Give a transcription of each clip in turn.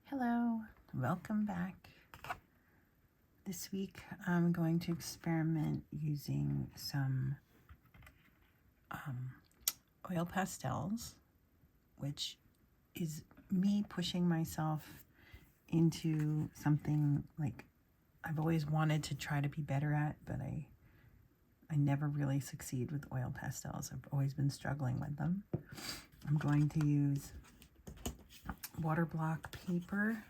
Hello, welcome back. This week I'm going to experiment using some oil pastels, which is me pushing myself into something like I've always wanted to try to be better at, but I never really succeed with oil pastels. I've always been struggling with them. I'm going to use water block paper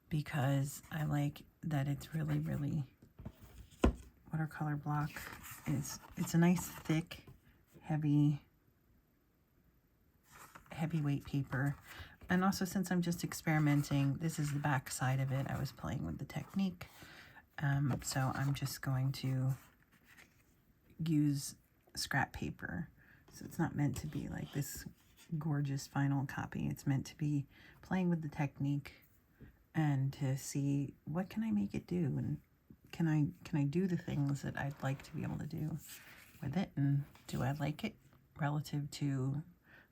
because I like that it's really watercolor block it's a nice thick heavyweight paper. And also, since I'm just experimenting, this is the back side of it. I was playing with the technique, so I'm just going to use scrap paper. So it's not meant to be like this gorgeous final copy. It's meant to be playing with the technique and to see what can I make it do, and can I do the things that I'd like to be able to do with it, and do I like it relative to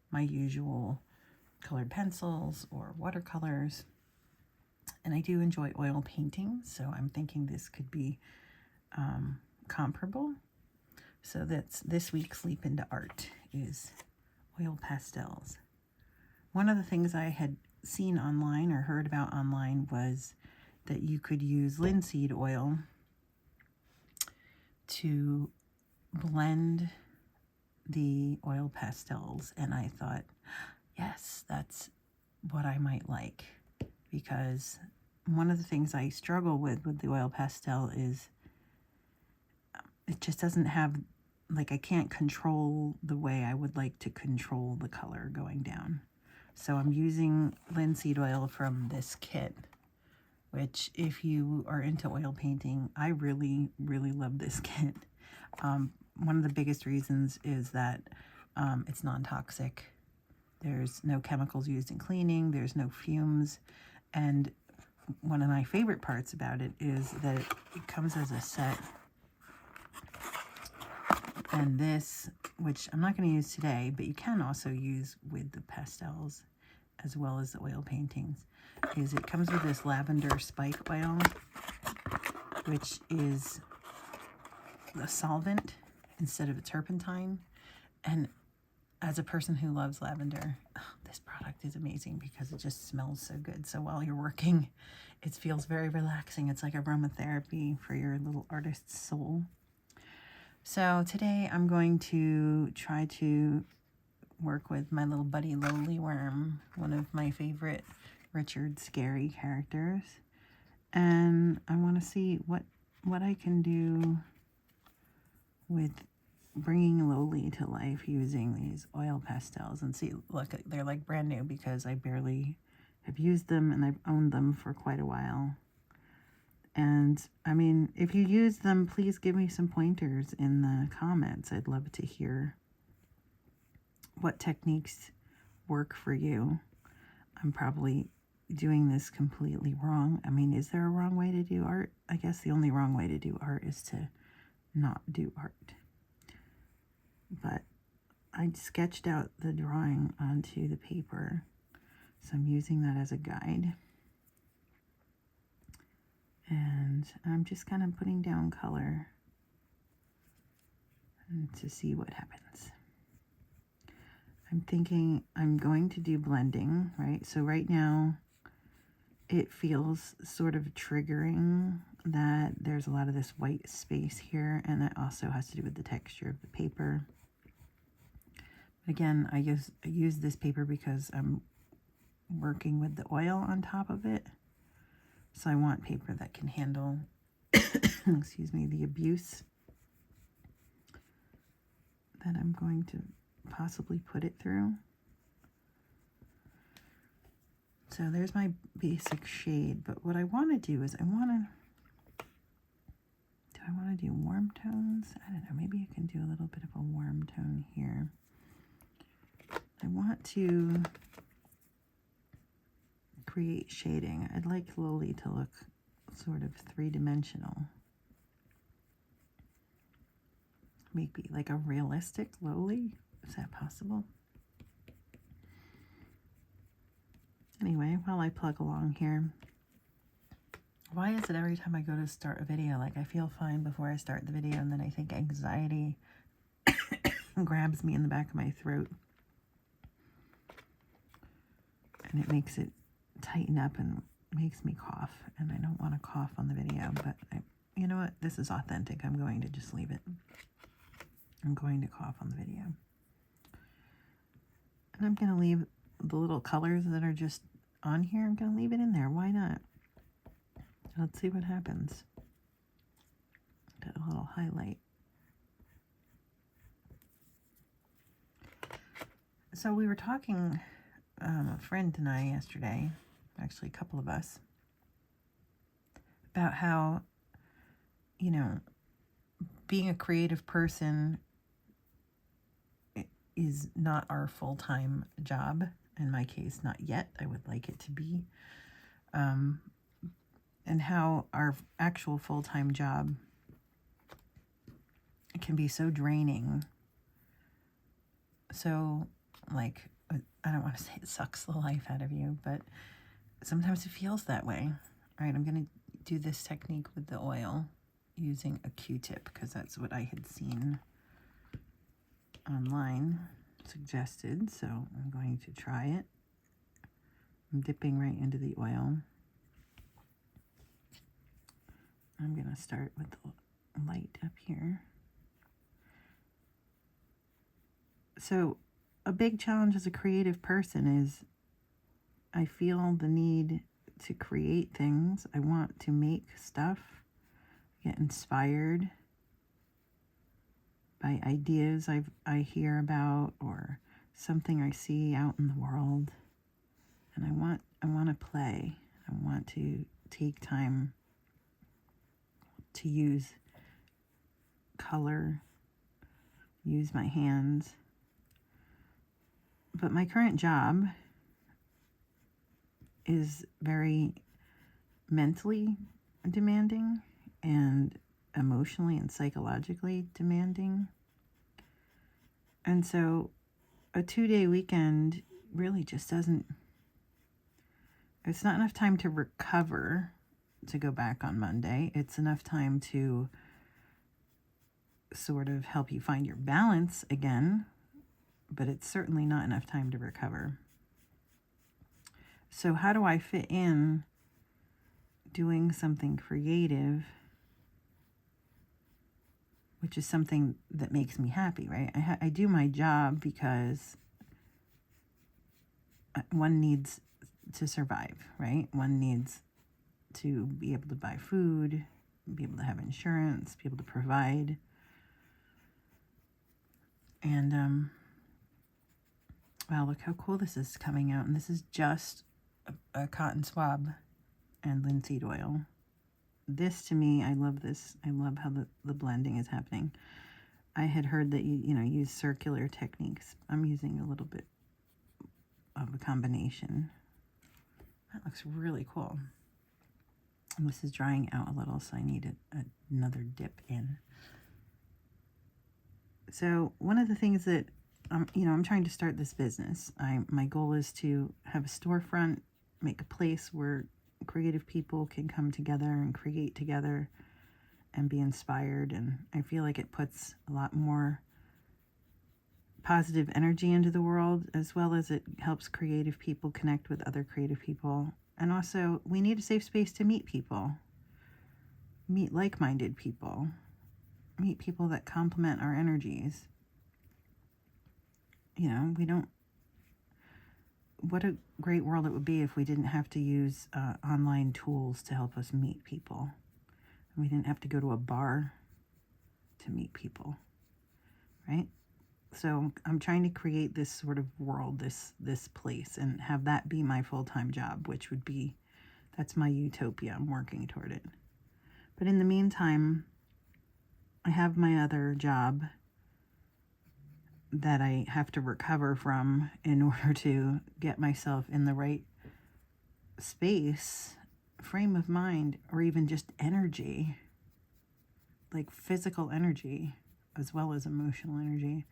my usual colored pencils or watercolors. And I do enjoy oil painting, so I'm thinking this could be comparable. So that's this week's leap into art is oil pastels. One of the things I had seen online or heard about online was that you could use linseed oil to blend the oil pastels, and I thought, yes, that's what I might like, because one of the things I struggle with the oil pastel is it just doesn't have, like, I can't control the way I would like to control the color going down. So I'm using linseed oil from this kit, which if you are into oil painting, I really love this kit. One of the biggest reasons is that it's non-toxic. There's no chemicals used in cleaning. There's no fumes. And one of my favorite parts about it is that it comes as a set. And this, which I'm not going to use today, but you can also use with the pastels as well as the oil paintings, is it comes with this lavender spike oil, which is a solvent instead of a turpentine. And as a person who loves lavender, this product is amazing because it just smells so good. So while you're working, it feels very relaxing. It's like aromatherapy for your little artist's soul. So today I'm going to try to work with my little buddy Lowly Worm, one of my favorite Richard Scarry characters. And I want to see what I can do with bringing Lowly to life using these oil pastels. And see, look, they're like brand new because I barely have used them, and I've owned them for quite a while. And I mean, if you use them, please give me some pointers in the comments. I'd love to hear what techniques work for you. I'm probably doing this completely wrong. I mean, is there a wrong way to do art? I guess the only wrong way to do art is to not do art. But I sketched out the drawing onto the paper, so I'm using that as a guide. And I'm just kind of putting down color and to see what happens. I'm thinking I'm going to do blending, right? So right now it feels sort of triggering that there's a lot of this white space here, and that also has to do with the texture of the paper. Again, I use this paper because I'm working with the oil on top of it. So I want paper that can handle, excuse me, the abuse that I'm going to possibly put it through. So there's my basic shade, but what I want to do is do I want to do warm tones? I don't know, maybe I can do a little bit of a warm tone here. I want to create shading. I'd like Lowly to look sort of three-dimensional. Maybe like a realistic Lowly. Is that possible? Anyway, while while I plug along here. Why is it every time I go to start a video, like I feel fine before I start the video, and then I think anxiety grabs me in the back of my throat, and it makes it tighten up and makes me cough, and I don't want to cough on the video, but you know what? This is authentic. I'm going to just leave it. I'm going to cough on the video. And I'm going to leave the little colors that are just on here. I'm going to leave it in there. Why not? Let's see what happens. Got a little highlight. So we were talking, a friend and I yesterday, actually a couple of us, about how, you know, being a creative person is not our full-time job. In my case, not yet. I would like it to be. And how our actual full-time job can be so draining. So, like, I don't want to say it sucks the life out of you, but sometimes it feels that way. All right, I'm going to do this technique with the oil using a Q-tip because that's what I had seen online suggested. So I'm going to try it. I'm dipping right into the oil. I'm going to start with the light up here. So a big challenge as a creative person is I feel the need to create things. I want to make stuff, get inspired by ideas I hear about or something I see out in the world. And I want to play. I want to take time to use color, use my hands. But my current job is very mentally demanding and emotionally and psychologically demanding. And so a 2-day weekend really just doesn't, it's not enough time to recover to go back on Monday. It's enough time to sort of help you find your balance again, but it's certainly not enough time to recover. So how do I fit in doing something creative, which is something that makes me happy, right? I do my job because one needs to survive, right? One needs to be able to buy food, be able to have insurance, be able to provide. And, wow, look how cool this is coming out. And this is just a cotton swab and linseed oil. This, to me, I love this. I love how the blending is happening. I had heard that you use circular techniques. I'm using a little bit of a combination. That looks really cool. And this is drying out a little, so I need another dip in. So one of the things that I'm trying to start this business. My goal is to have a storefront, make a place where creative people can come together and create together and be inspired. And I feel like it puts a lot more positive energy into the world, as well as it helps creative people connect with other creative people. And also, we need a safe space to meet people, meet like-minded people, meet people that complement our energies. What a great world it would be if we didn't have to use online tools to help us meet people. And we didn't have to go to a bar to meet people, right? So I'm trying to create this sort of world, this place, and have that be my full-time job, which would be, that's my utopia. I'm working toward it. But in the meantime, I have my other job that I have to recover from in order to get myself in the right space, frame of mind, or even just energy, like physical energy as well as emotional energy,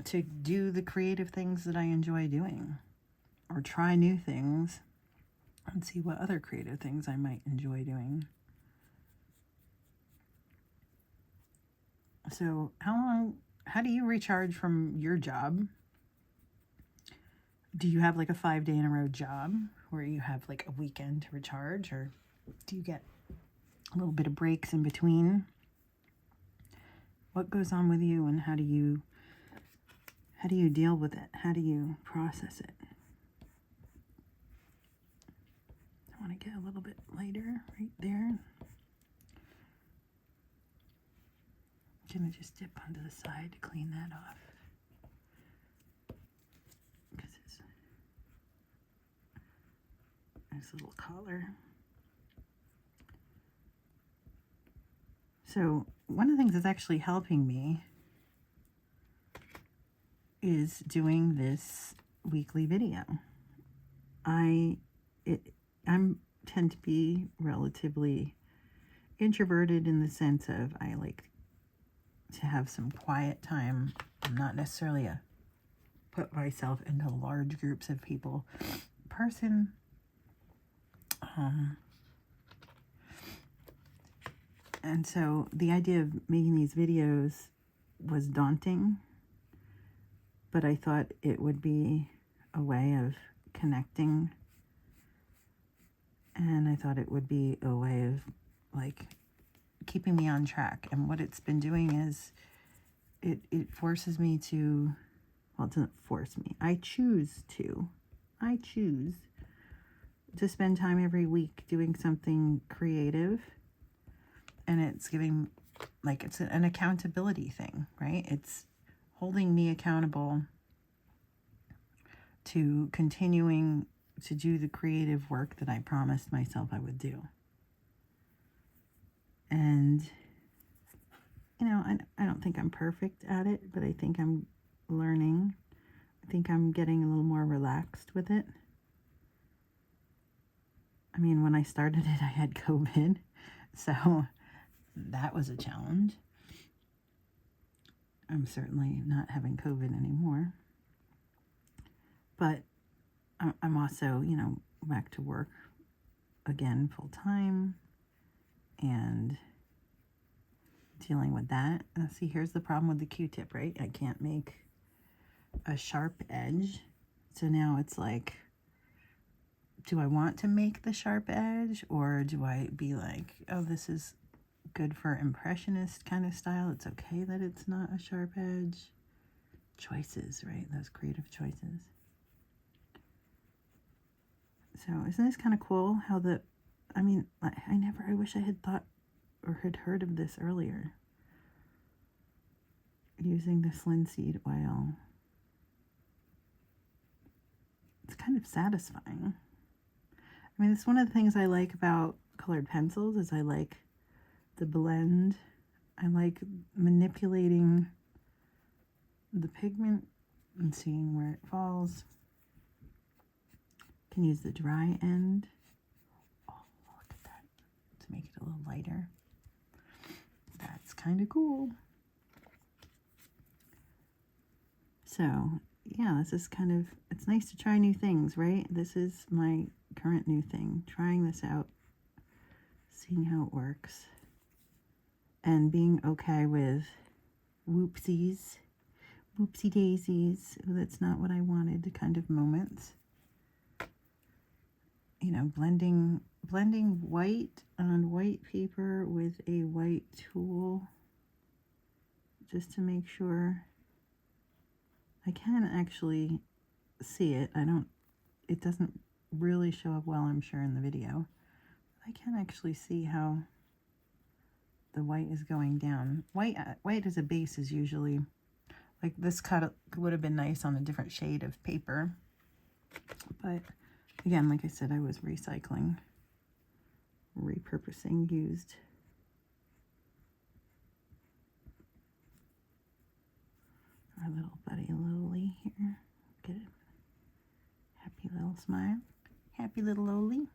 to do the creative things that I enjoy doing. or try new things and see what other creative things I might enjoy doing. So how do you recharge from your job? Do you have like a 5-day in a row job where you have like a weekend to recharge, or do you get a little bit of breaks in between? What goes on with you, and how do you deal with it? How do you process it? I want to get a little bit lighter right there. I'm going to just dip onto the side to clean that off. Because it's nice little collar. So one of the things that's actually helping me is doing this weekly video. I tend to be relatively introverted in the sense of I like to have some quiet time. I'm not necessarily put myself into large groups of people person. And so the idea of making these videos was daunting, but I thought it would be a way of connecting, and I thought it would be a way of like keeping me on track. And what it's been doing is it forces me to, well, it doesn't force me. I choose to spend time every week doing something creative, and it's giving, like, it's an accountability thing, right? It's holding me accountable to continuing to do the creative work that I promised myself I would do. And, you know, I don't think I'm perfect at it, but I think I'm learning. I think I'm getting a little more relaxed with it. I mean, when I started it, I had COVID, so that was a challenge. I'm certainly not having COVID anymore. But I'm also, you know, back to work again full time and dealing with that. See, here's the problem with the Q-tip, right? I can't make a sharp edge. So now it's like, do I want to make the sharp edge, or do I be like, oh, this is good for impressionist kind of style, it's okay that it's not a sharp edge? Choices, right? Those creative choices. So isn't this kind of cool how I wish I had thought or had heard of this earlier. Using this linseed oil. It's kind of satisfying. I mean, it's one of the things I like about colored pencils is I like the blend. I like manipulating the pigment and seeing where it falls. Can use the dry end. Oh, look at that. To make it a little lighter. That's kind of cool. So, yeah, this is kind of, it's nice to try new things, right? This is my current new thing. Trying this out. Seeing how it works. And being okay with whoopsies. Whoopsie daisies. That's not what I wanted kind of moments. You know, blending white on white paper with a white tool just to make sure I can actually see it. It doesn't really show up well, I'm sure, in the video. I can actually see how the white is going down. White as a base is usually, like, this cut would have been nice on a different shade of paper. But again, like I said, I was repurposing used. Our little buddy Loli here. Get it. Happy little smile. Happy little Loli.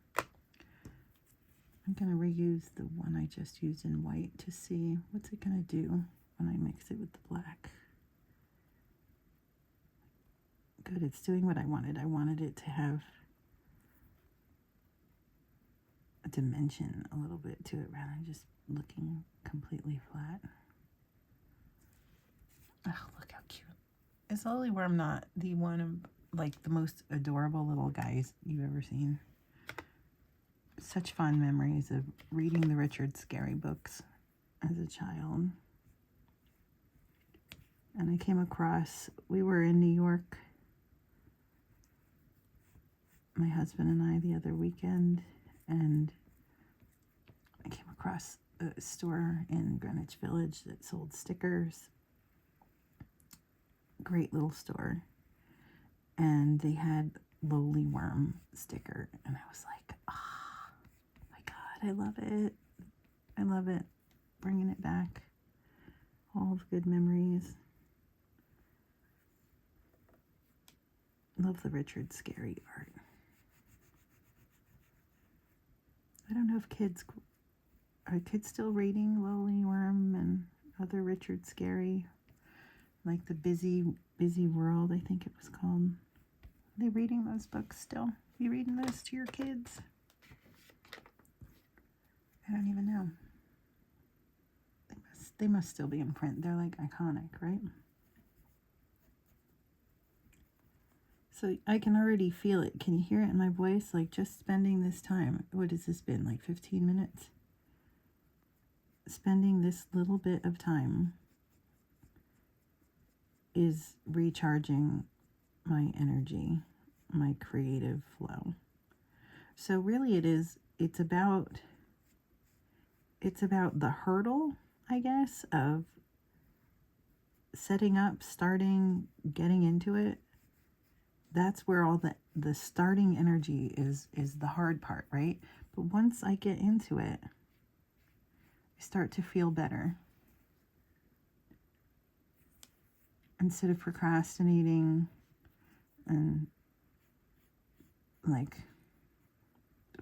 I'm going to reuse the one I just used in white to see what's it going to do when I mix it with the black. Good, it's doing what I wanted. I wanted it to have a dimension a little bit to it rather than just looking completely flat. Oh, look how cute. Is Lily Worm not the one of like the most adorable little guys you've ever seen? Such fond memories of reading the Richard Scarry books as a child. And I came across, we were in New York, my husband and I, the other weekend, and I came across a store in Greenwich Village that sold stickers. Great little store. And they had Lowly Worm sticker. And I was like, oh my God, I love it. I love it. Bringing it back. All the good memories. Love the Richard Scarry art. I don't know if are kids still reading Lowly Worm and other Richard Scarry, like the Busy World, I think it was called. Are they reading those books still? You reading those to your kids? I don't even know. They must still be in print. They're like iconic, right? So I can already feel it. Can you hear it in my voice? Like just spending this time. What has this been? Like 15 minutes? Spending this little bit of time is recharging my energy, my creative flow. So really it's about the hurdle, I guess, of setting up, starting, getting into it. That's where all the starting energy is the hard part, right? But once I get into it, I start to feel better. Instead of procrastinating and like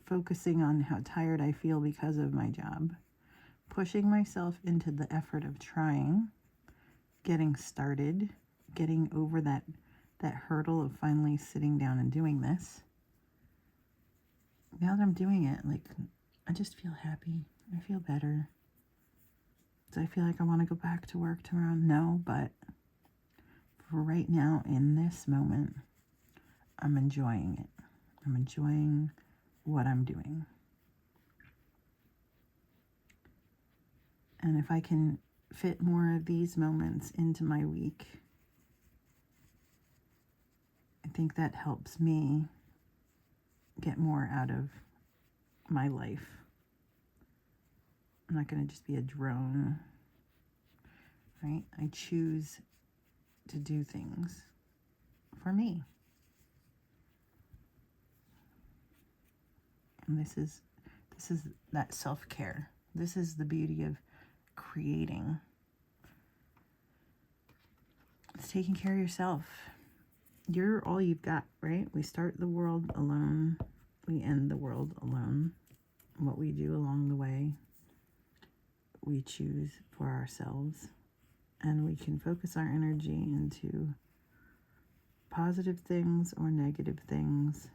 focusing on how tired I feel because of my job, pushing myself into the effort of trying, getting started, getting over that hurdle of finally sitting down and doing this. Now that I'm doing it, like, I just feel happy. I feel better. Do I feel like I want to go back to work tomorrow? No, but for right now, in this moment, I'm enjoying it. I'm enjoying what I'm doing. And if I can fit more of these moments into my week, I think that helps me get more out of my life. I'm not going to just be a drone, right? I choose to do things for me. And this is that self-care. This is the beauty of creating. It's taking care of yourself. You're all you've got, right? We start the world alone. We end the world alone. What we do along the way, we choose for ourselves. And we can focus our energy into positive things or negative things.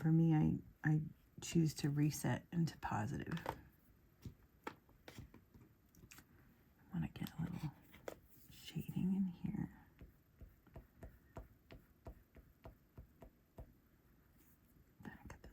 For me, I choose to reset into positive. I want to get a little shading in here. Back at the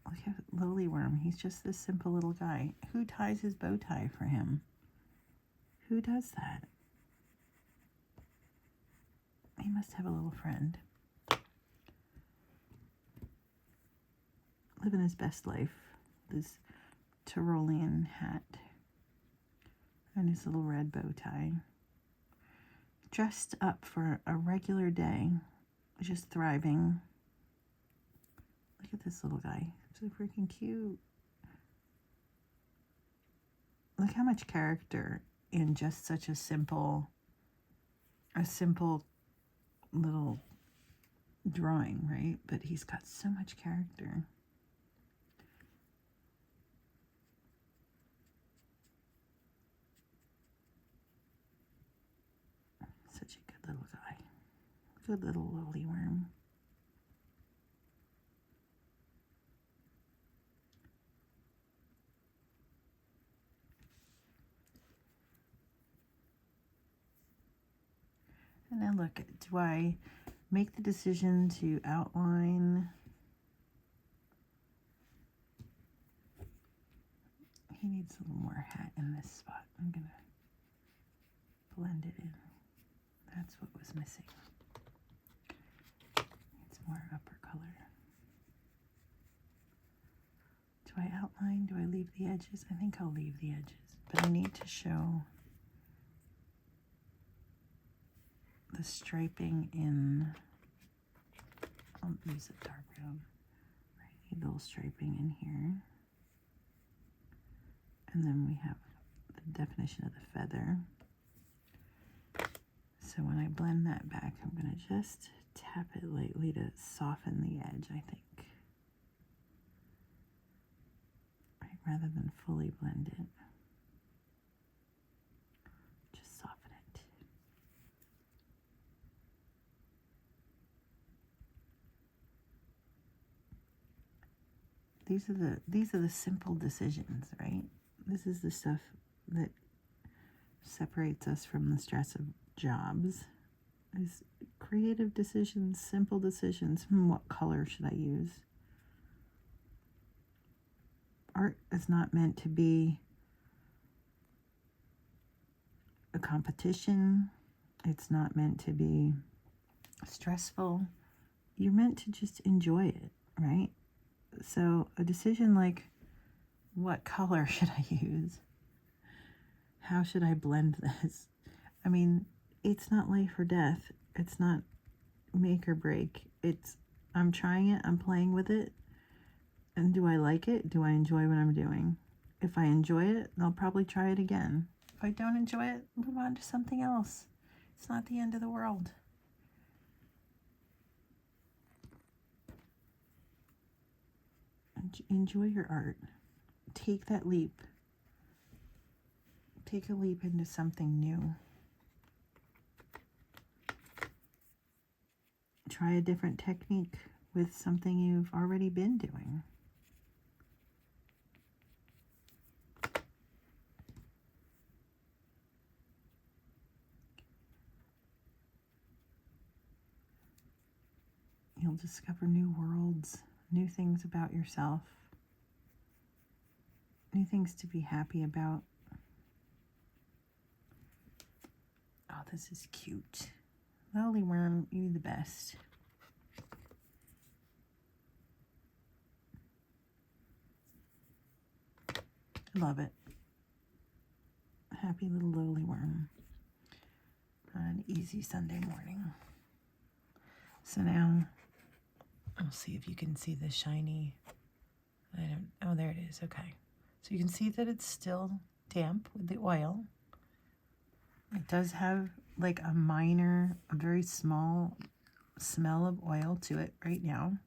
Look at Lowly Worm. He's just this simple little guy. Who ties his bow tie for him? Who does that? He must have a little friend. Living his best life. This Tyrolean hat. And his little red bow tie. Dressed up for a regular day. Just thriving. Look at this little guy. So freaking cute. Look how much character in just such a simple little drawing, right? But he's got so much character. Such a good little guy. Good little lily worm. And now look, do I make the decision to outline? He needs a little more hat in this spot. I'm gonna blend it in. That's what was missing. It's more upper color. Do I outline? Do I leave the edges? I think I'll leave the edges, but I need to show the striping in. I'll use a dark brown. I need a little striping in here. And then we have the definition of the feather. So when I blend that back, I'm going to just tap it lightly to soften the edge, I think. Right, rather than fully blend it. Just soften it. These are the simple decisions, right? This is the stuff that separates us from the stress of jobs. Is creative decisions, simple decisions. What color should I use? Art is not meant to be a competition. It's not meant to be stressful. You're meant to just enjoy it, right? So a decision like, what color should I use? How should I blend this? I mean, it's not life or death. It's not make or break. It's, I'm trying it, I'm playing with it. And do I like it? Do I enjoy what I'm doing? If I enjoy it, I'll probably try it again. If I don't enjoy it, move on to something else. It's not the end of the world. Enjoy your art. Take that leap. Take a leap into something new. Try a different technique with something you've already been doing. You'll discover new worlds, new things about yourself, new things to be happy about. Oh, this is cute. Lily worm, you the best. Love it. Happy little lily worm on an easy Sunday morning. So now, I'll see if you can see the shiny, oh, there it is, okay. So you can see that it's still damp with the oil. It does have like a very small smell of oil to it right now,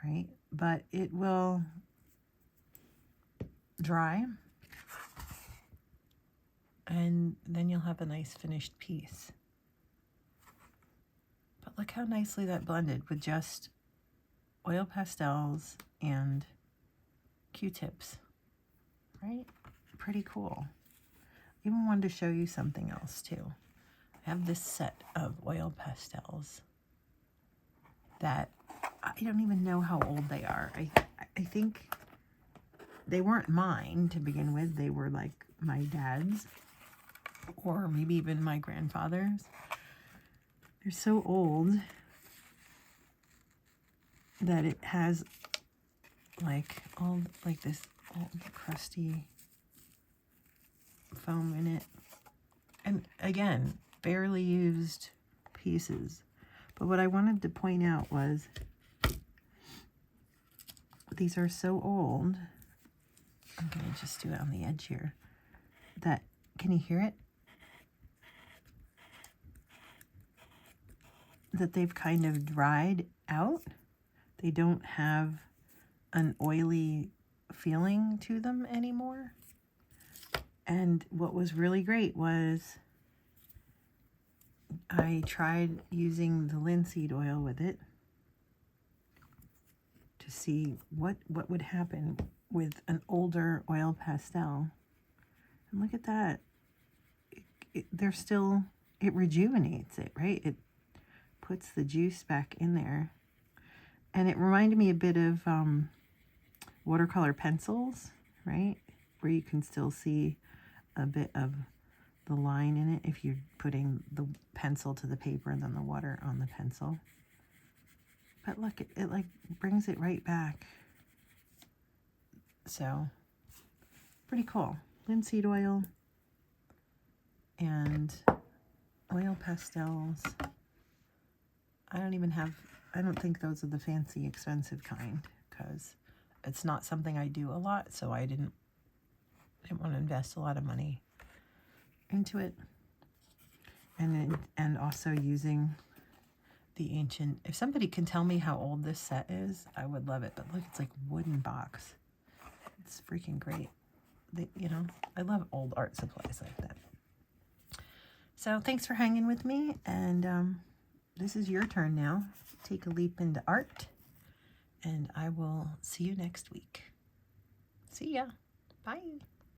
right? But it will dry, and then you'll have a nice finished piece. But look how nicely that blended with just oil pastels and Q-tips, right? Pretty cool. Even wanted to show you something else too. I have this set of oil pastels that I don't even know how old they are. I think they weren't mine to begin with. They were like my dad's, or maybe even my grandfather's. They're so old that it has like all like this old crusty foam in it. And again, barely used pieces. But what I wanted to point out was these are so old. I'm going to just do it on the edge here. that, can you hear it? That they've kind of dried out. They don't have an oily feeling to them anymore. And what was really great was I tried using the linseed oil with it to see what would happen with an older oil pastel. And look at that. They're still, it rejuvenates it, right? It puts the juice back in there. And it reminded me a bit of watercolor pencils, right? Where you can still see a bit of the line in it if you're putting the pencil to the paper and then the water on the pencil. But look, it like brings it right back. So, pretty cool. Linseed oil and oil pastels. I don't think those are the fancy, expensive kind, because it's not something I do a lot, so I didn't want to invest a lot of money into it. And also using the ancient, if somebody can tell me how old this set is, I would love it. But look, it's like wooden box. It's freaking great. You know, I love old art supplies like that. So thanks for hanging with me, and this is your turn now. Take a leap into art, and I will see you next week. See ya. Bye.